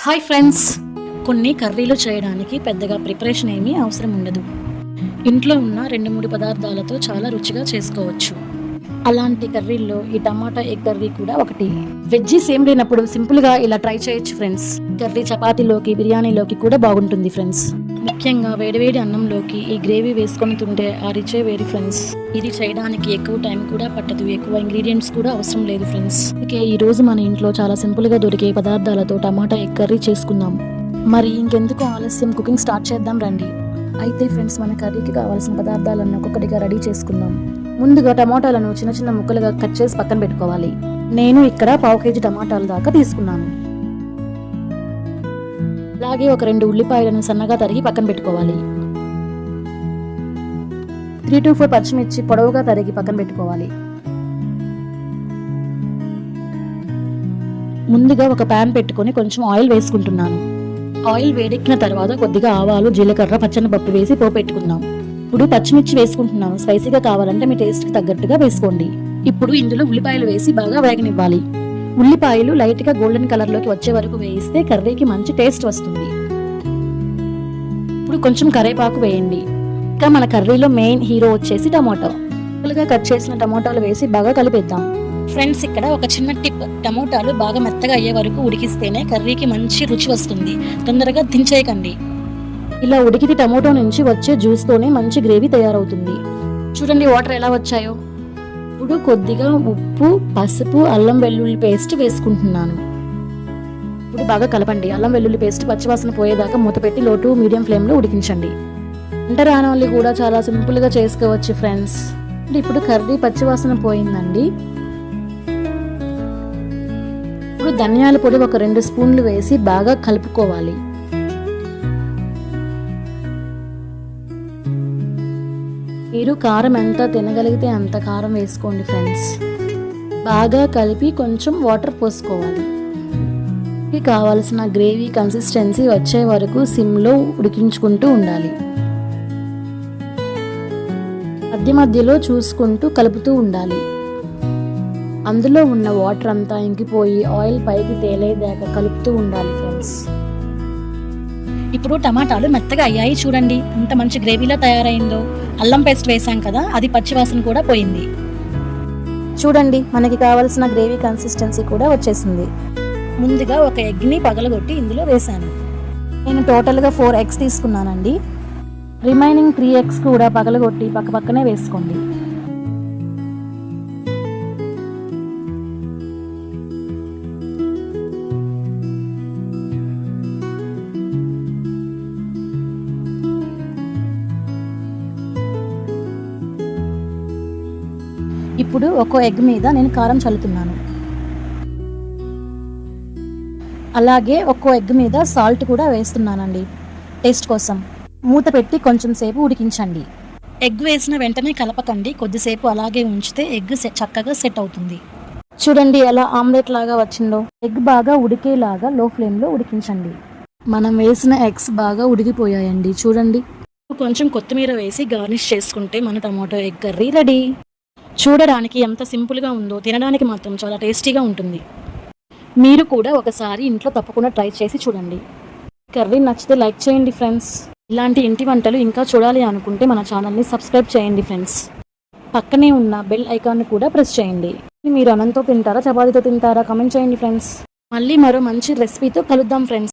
Hi friends, కొన్ని కర్రీలు చేయడానికి పెద్దగా ప్రిపరేషన్ ఏమీ అవసరం ఉండదు. ఇంట్లో ఉన్న 2-3 పదార్థాలతో చాలా రుచిగా చేసుకోవచ్చు. అలాంటి కర్రీల్లో ఈ టమాటా ఎగ్ కర్రీ కూడా ఒకటి. వెజ్జీస్ ఏం లేనప్పుడు సింపుల్గా ఇలా ట్రై చేయొచ్చు ఫ్రెండ్స్. కర్రీ చపాతీలోకి, బిర్యానీలోకి కూడా బాగుంటుంది ఫ్రెండ్స్. ముఖ్యంగా వేడివేడి అన్నంలోకి ఈ గ్రేవీ వేసుకొని తింటే ఆ రిచే వేరి ఫ్రెండ్స్. ఇది చేయడానికి ఎక్కువ టైం కూడా పట్టదు, ఎక్కువ ఇంగ్రీడియంట్స్ కూడా అవసరం లేదు ఫ్రెండ్స్. అందుకే ఈ రోజు మన ఇంట్లో చాలా సింపుల్గా దొరికే పదార్థాలతో టమాటా ఎగ్ కర్రీ చేసుకుందాం. మరి ఇంకెందుకు ఆలస్యం, కుకింగ్ స్టార్ట్ చేద్దాం రండి. అయితే ఫ్రెండ్స్, మన కర్రీకి కావాల్సిన పదార్థాలను ఒక్కొక్కటిగా రెడీ చేసుకుందాం. ముందుగా టమాటాలను చిన్న చిన్న ముక్కలుగా కట్ చేసి పక్కన పెట్టుకోవాలి. నేను ఇక్కడ 1/2 kg టమాటాల దాకా తీసుకున్నాను. అలాగే ఒక 2 ఉల్లిపాయలను సన్నగా తరిగి పక్కన పెట్టుకోవాలి. 3 to 4 పచ్చిమిర్చి పొడవుగా తరిగి పక్కన పెట్టుకోవాలి. ముందుగా ఒక ప్యాన్ పెట్టుకొని కొంచెం ఆయిల్ వేసుకుంటున్నాను. ఆయిల్ వేడెక్కిన తర్వాత కొద్దిగా ఆవాలు, జీలకర్ర, పచ్చనిపప్పు వేసి పోపు పెట్టుకుందాం. ఇప్పుడు పచ్చిమిర్చి వేసుకుంటున్నాను. స్పైసీగా కావాలంటే మీ టేస్ట్కి తగ్గట్టుగా వేసుకోండి. ఇప్పుడు ఇందులో ఉల్లిపాయలు వేసి బాగా వేగనివ్వాలి. ఉల్లిపాయలు లైట్గా గోల్డెన్ కలర్లోకి వచ్చే వరకు వేయిస్తే కర్రీకి మంచి టేస్ట్ వస్తుంది. ఇప్పుడు కొంచెం కరివేపాకు వేయండి. ఇంకా మన కర్రీలో మెయిన్ హీరో వచ్చేసి టమాటో. ముక్కలుగా కట్ చేసిన టమాటాలు వేసి బాగా కలిపేద్దాం. ఫ్రెండ్స్, ఇక్కడ ఒక చిన్న టిప్: టమోటాలు బాగా మెత్తగా అయ్యే వరకు ఉడికిస్తేనే కర్రీకి మంచి రుచి వస్తుంది. తొందరగా దించేయకండి. ఇలా ఉడికితే టమోటో నుంచి వచ్చే జ్యూస్తోనే మంచి గ్రేవీ తయారవుతుంది. చూడండి వాటర్ ఎలా వచ్చాయో. ఇప్పుడు కొద్దిగా ఉప్పు, పసుపు, అల్లం వెల్లుల్లి పేస్ట్ వేసుకుంటున్నాను. ఇప్పుడు బాగా కలపండి. అల్లం వెల్లుల్లి పేస్ట్ పచ్చివాసన పోయేదాకా మూత పెట్టి లో టు మీడియం ఫ్లేమ్లో ఉడికించండి. వంట రానోళ్ళు కూడా చాలా సింపుల్గా చేసుకోవచ్చు ఫ్రెండ్స్. ఇప్పుడు కర్రీ పచ్చివాసన పోయిందండి. ఇప్పుడు ధనియాల పొడి ఒక 2 స్పూన్లు వేసి బాగా కలుపుకోవాలి. మీరు కారం ఎంత తినగలిగితే అంత కారం వేసుకోండి ఫ్రెండ్స్. బాగా కలిపి కొంచెం వాటర్ పోసుకోవాలి. కావాల్సిన గ్రేవీ కన్సిస్టెన్సీ వచ్చే వరకు సిమ్లో ఉడికించుకుంటూ ఉండాలి. మధ్య మధ్యలో చూసుకుంటూ కలుపుతూ ఉండాలి. అందులో ఉన్న వాటర్ అంతా ఇంకిపోయి ఆయిల్ పైకి తేలేదాకా కలుపుతూ ఉండాలి ఫ్రెండ్స్. ఇప్పుడు టమాటాలు మెత్తగా అయ్యాయి. చూడండి ఎంత మంచి గ్రేవీలా తయారైందో. అల్లం పేస్ట్ వేసాం కదా, అది పచ్చివాసన కూడా పోయింది. చూడండి మనకి కావాల్సిన గ్రేవీ కన్సిస్టెన్సీ కూడా వచ్చేసింది. ముందుగా ఒక ఎగ్ని పగలగొట్టి ఇందులో వేసాను. నేను టోటల్గా 4 eggs తీసుకున్నానండి. రిమైనింగ్ 3 eggs కూడా పగలగొట్టి పక్కనే వేసుకోండి. ఇప్పుడు ఒక్కో ఎగ్ మీద నేను కారం చల్లుతున్నాను. అలాగే ఒక్కో ఎగ్ మీద సాల్ట్ కూడా వేస్తున్నానండి టేస్ట్ కోసం. మూత పెట్టి కొంచెం సేపు ఉడికించండి. ఎగ్ వేసిన వెంటనే కలపకండి. కొద్దిసేపు అలాగే ఉంచితే ఎగ్ చక్కగా సెట్ అవుతుంది. చూడండి ఎలా ఆమ్లెట్ లాగా వచ్చిందో. ఎగ్ బాగా ఉడికేలాగా లో ఫ్లేమ్లో ఉడికించండి. మనం వేసిన ఎగ్స్ బాగా ఉడికిపోయాయండి. చూడండి. కొంచెం కొత్తిమీర వేసి గార్నిష్ చేసుకుంటే మన టమాటో ఎగ్ కర్రీ రెడీ. చూడడానికి ఎంత సింపుల్గా ఉందో, తినడానికి మాత్రం చాలా టేస్టీగా ఉంటుంది. మీరు కూడా ఒకసారి ఇంట్లో తప్పకుండా ట్రై చేసి చూడండి. కర్రీ నచ్చితే లైక్ చేయండి ఫ్రెండ్స్. ఇలాంటి ఇంటి వంటలు ఇంకా చూడాలి అనుకుంటే మన ఛానల్ని సబ్స్క్రైబ్ చేయండి ఫ్రెండ్స్. పక్కనే ఉన్న బెల్ ఐకాన్ని కూడా ప్రెస్ చేయండి. మీరు అన్నంతో తింటారా, చపాతీతో తింటారా, కామెంట్ చేయండి ఫ్రెండ్స్. మళ్ళీ మరో మంచి రెసిపీతో కలుద్దాం ఫ్రెండ్స్.